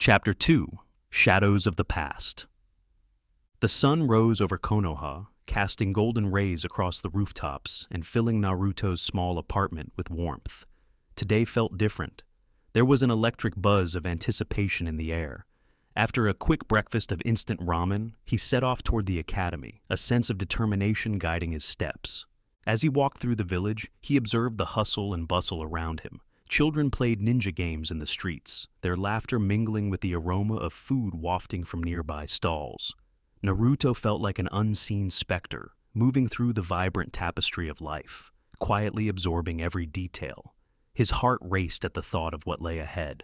Chapter 2: Shadows of the Past. The sun rose over Konoha, casting golden rays across the rooftops and filling Naruto's small apartment with warmth. Today felt different. There was an electric buzz of anticipation in the air. After a quick breakfast of instant ramen, he set off toward the academy, a sense of determination guiding his steps. As he walked through the village, he observed the hustle and bustle around him. Children played ninja games in the streets, their laughter mingling with the aroma of food wafting from nearby stalls. Naruto felt like an unseen specter, moving through the vibrant tapestry of life, quietly absorbing every detail. His heart raced at the thought of what lay ahead.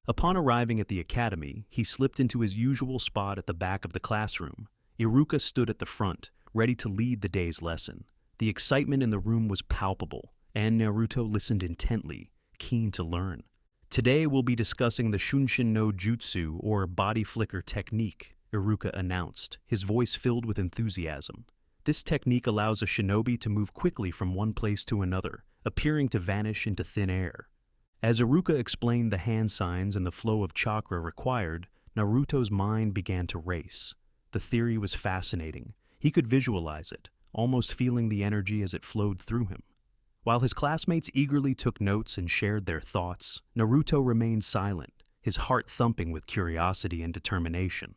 Upon arriving at the academy, he slipped into his usual spot at the back of the classroom. Iruka stood at the front, ready to lead the day's lesson. The excitement in the room was palpable, and Naruto listened intently, keen to learn. Today we'll be discussing the Shunshin no Jutsu, or body flicker technique, Iruka announced, his voice filled with enthusiasm. This technique allows a shinobi to move quickly from one place to another, appearing to vanish into thin air. As Iruka explained the hand signs and the flow of chakra required, Naruto's mind began to race. The theory was fascinating. He could visualize it, almost feeling the energy as it flowed through him. While his classmates eagerly took notes and shared their thoughts, Naruto remained silent, his heart thumping with curiosity and determination.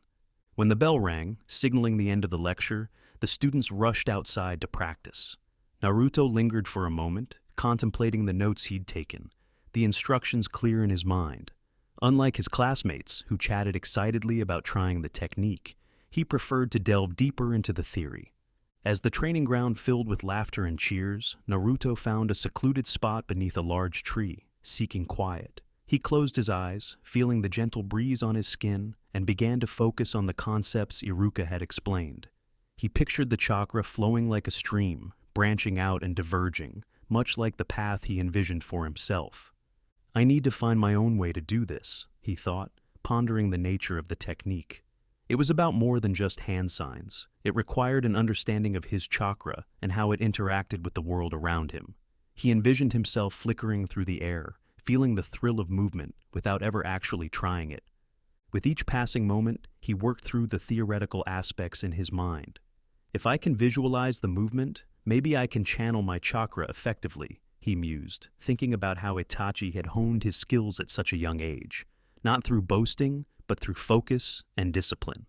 When the bell rang, signaling the end of the lecture, the students rushed outside to practice. Naruto lingered for a moment, contemplating the notes he'd taken, the instructions clear in his mind. Unlike his classmates, who chatted excitedly about trying the technique, he preferred to delve deeper into the theory. As the training ground filled with laughter and cheers, Naruto found a secluded spot beneath a large tree, seeking quiet. He closed his eyes, feeling the gentle breeze on his skin, and began to focus on the concepts Iruka had explained. He pictured the chakra flowing like a stream, branching out and diverging, much like the path he envisioned for himself. "I need to find my own way to do this," he thought, pondering the nature of the technique. It was about more than just hand signs. It required an understanding of his chakra and how it interacted with the world around him. He envisioned himself flickering through the air, feeling the thrill of movement without ever actually trying it. With each passing moment, he worked through the theoretical aspects in his mind. "If I can visualize the movement, maybe I can channel my chakra effectively," he mused, thinking about how Itachi had honed his skills at such a young age, not through boasting, but through focus and discipline.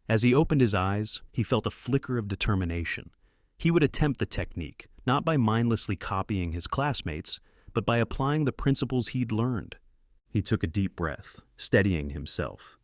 As he opened his eyes, he felt a flicker of determination. He would attempt the technique, not by mindlessly copying his classmates, but by applying the principles he'd learned. He took a deep breath, steadying himself.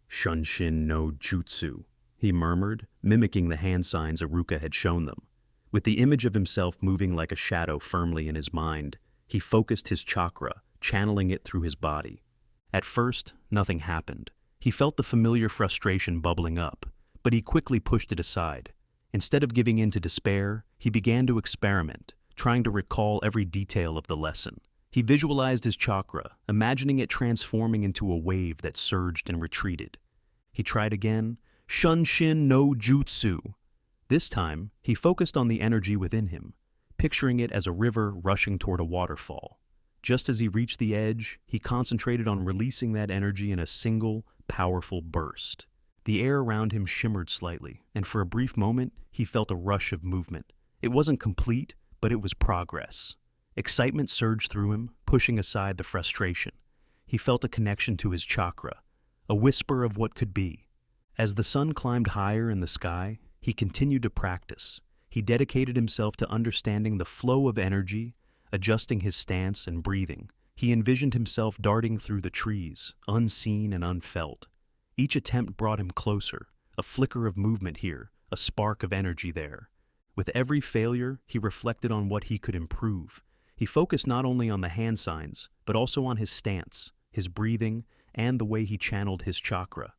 "Shunshin no Jutsu," he murmured, mimicking the hand signs Iruka had shown them. With the image of himself moving like a shadow firmly in his mind, he focused his chakra, channeling it through his body. At first, nothing happened. He felt the familiar frustration bubbling up, but he quickly pushed it aside. Instead of giving in to despair, he began to experiment, trying to recall every detail of the lesson. He visualized his chakra, imagining it transforming into a wave that surged and retreated. He tried again, "Shunshin no Jutsu." This time, he focused on the energy within him, picturing it as a river rushing toward a waterfall. Just as he reached the edge, he concentrated on releasing that energy in a single, powerful burst. The air around him shimmered slightly, and for a brief moment, he felt a rush of movement. It wasn't complete, but it was progress. Excitement surged through him, pushing aside the frustration. He felt a connection to his chakra, a whisper of what could be. As the sun climbed higher in the sky, he continued to practice. He dedicated himself to understanding the flow of energy, adjusting his stance and breathing. He envisioned himself darting through the trees, unseen and unfelt. Each attempt brought him closer, a flicker of movement here, a spark of energy there. With every failure, he reflected on what he could improve. He focused not only on the hand signs, but also on his stance, his breathing, and the way he channeled his chakra.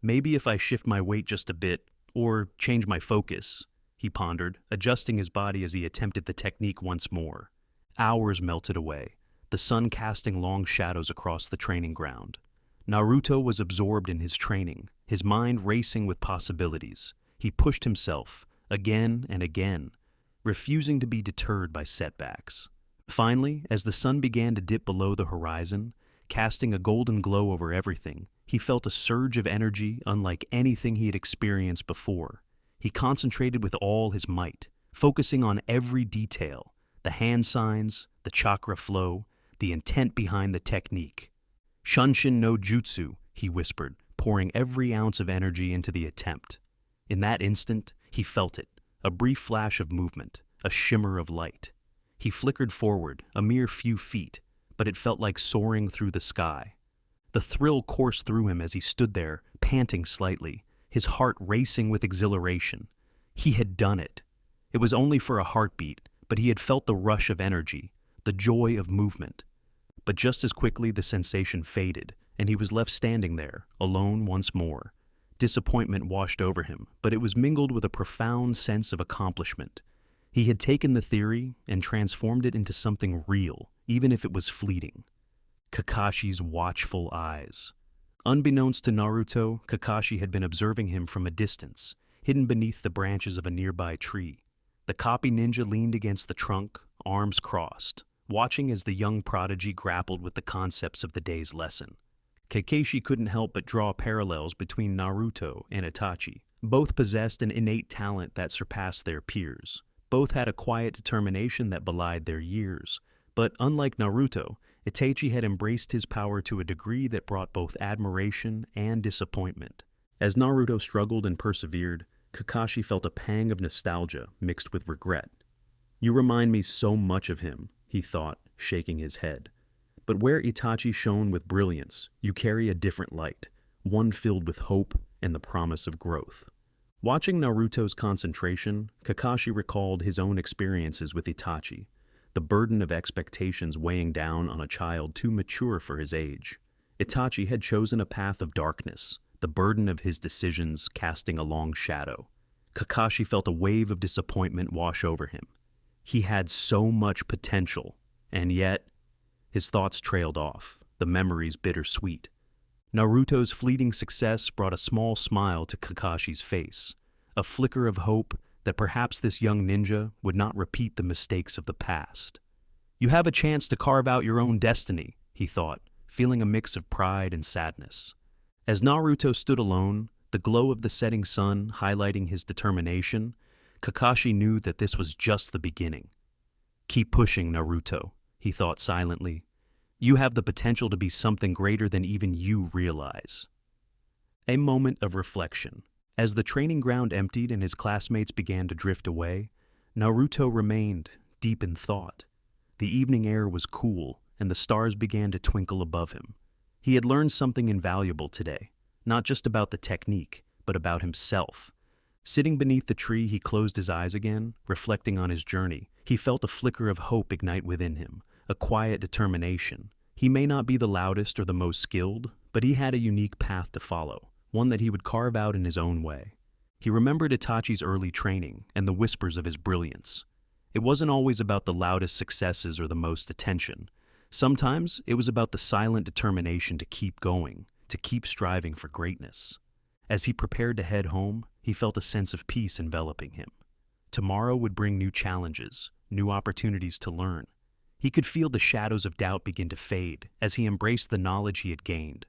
"Maybe if I shift my weight just a bit, or change my focus," he pondered, adjusting his body as he attempted the technique once more. Hours melted away, the sun casting long shadows across the training ground. Naruto was absorbed in his training, his mind racing with possibilities. He pushed himself, again and again, refusing to be deterred by setbacks. Finally, as the sun began to dip below the horizon, casting a golden glow over everything, He felt a surge of energy unlike anything he had experienced before. He concentrated with all his might, focusing on every detail, the hand signs, the chakra flow, the intent behind the technique. Shunshin no jutsu, he whispered, pouring every ounce of energy into the attempt. In that instant, he felt it, a brief flash of movement, a shimmer of light. He flickered forward, a mere few feet, but it felt like soaring through the sky. The thrill coursed through him as he stood there, panting slightly, his heart racing with exhilaration. He had done it. It was only for a heartbeat, but he had felt the rush of energy, the joy of movement. But just as quickly the sensation faded, and he was left standing there, alone once more. Disappointment washed over him, but it was mingled with a profound sense of accomplishment. He had taken the theory and transformed it into something real, even if it was fleeting. Kakashi's watchful eyes. Unbeknownst to Naruto, Kakashi had been observing him from a distance, hidden beneath the branches of a nearby tree. The copy ninja leaned against the trunk, arms crossed, watching as the young prodigy grappled with the concepts of the day's lesson. Kakashi couldn't help but draw parallels between Naruto and Itachi. Both possessed an innate talent that surpassed their peers. Both had a quiet determination that belied their years. But unlike Naruto, Itachi had embraced his power to a degree that brought both admiration and disappointment. As Naruto struggled and persevered, Kakashi felt a pang of nostalgia mixed with regret. "You remind me so much of him," he thought, shaking his head. But where Itachi shone with brilliance, you carry a different light, one filled with hope and the promise of growth. Watching Naruto's concentration, Kakashi recalled his own experiences with Itachi, the burden of expectations weighing down on a child too mature for his age. Itachi had chosen a path of darkness, the burden of his decisions casting a long shadow. Kakashi felt a wave of disappointment wash over him. He had so much potential, and yet his thoughts trailed off, the memories bittersweet. Naruto's fleeting success brought a small smile to Kakashi's face, a flicker of hope that perhaps this young ninja would not repeat the mistakes of the past. "You have a chance to carve out your own destiny," he thought, feeling a mix of pride and sadness. As Naruto stood alone, the glow of the setting sun highlighting his determination, Kakashi knew that this was just the beginning. "Keep pushing, Naruto," he thought silently. "You have the potential to be something greater than even you realize." A moment of reflection. As the training ground emptied and his classmates began to drift away, Naruto remained, deep in thought. The evening air was cool, and the stars began to twinkle above him. He had learned something invaluable today, not just about the technique, but about himself. Sitting beneath the tree, he closed his eyes again, reflecting on his journey. He felt a flicker of hope ignite within him, a quiet determination. He may not be the loudest or the most skilled, but he had a unique path to follow, one that he would carve out in his own way. He remembered Itachi's early training and the whispers of his brilliance. It wasn't always about the loudest successes or the most attention. Sometimes it was about the silent determination to keep going, to keep striving for greatness. As he prepared to head home, he felt a sense of peace enveloping him. Tomorrow would bring new challenges, new opportunities to learn. He could feel the shadows of doubt begin to fade as he embraced the knowledge he had gained.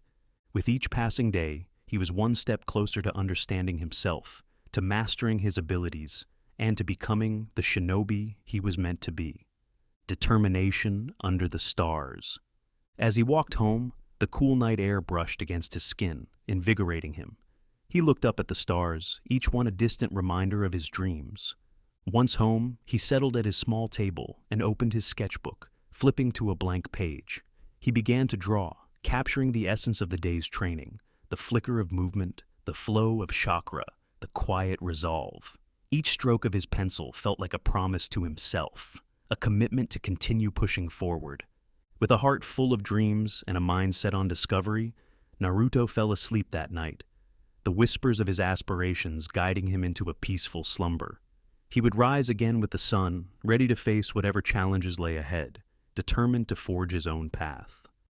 With each passing day, he was one step closer to understanding himself, to mastering his abilities, and to becoming the shinobi he was meant to be. Determination under the stars. As he walked home, the cool night air brushed against his skin, invigorating him. He looked up at the stars, each one a distant reminder of his dreams. Once home, he settled at his small table and opened his sketchbook, flipping to a blank page. He began to draw, capturing the essence of the day's training, the flicker of movement, the flow of chakra, the quiet resolve. Each stroke of his pencil felt like a promise to himself, a commitment to continue pushing forward. With a heart full of dreams and a mind set on discovery, Naruto fell asleep that night, the whispers of his aspirations guiding him into a peaceful slumber. He would rise again with the sun, ready to face whatever challenges lay ahead, determined to forge his own path.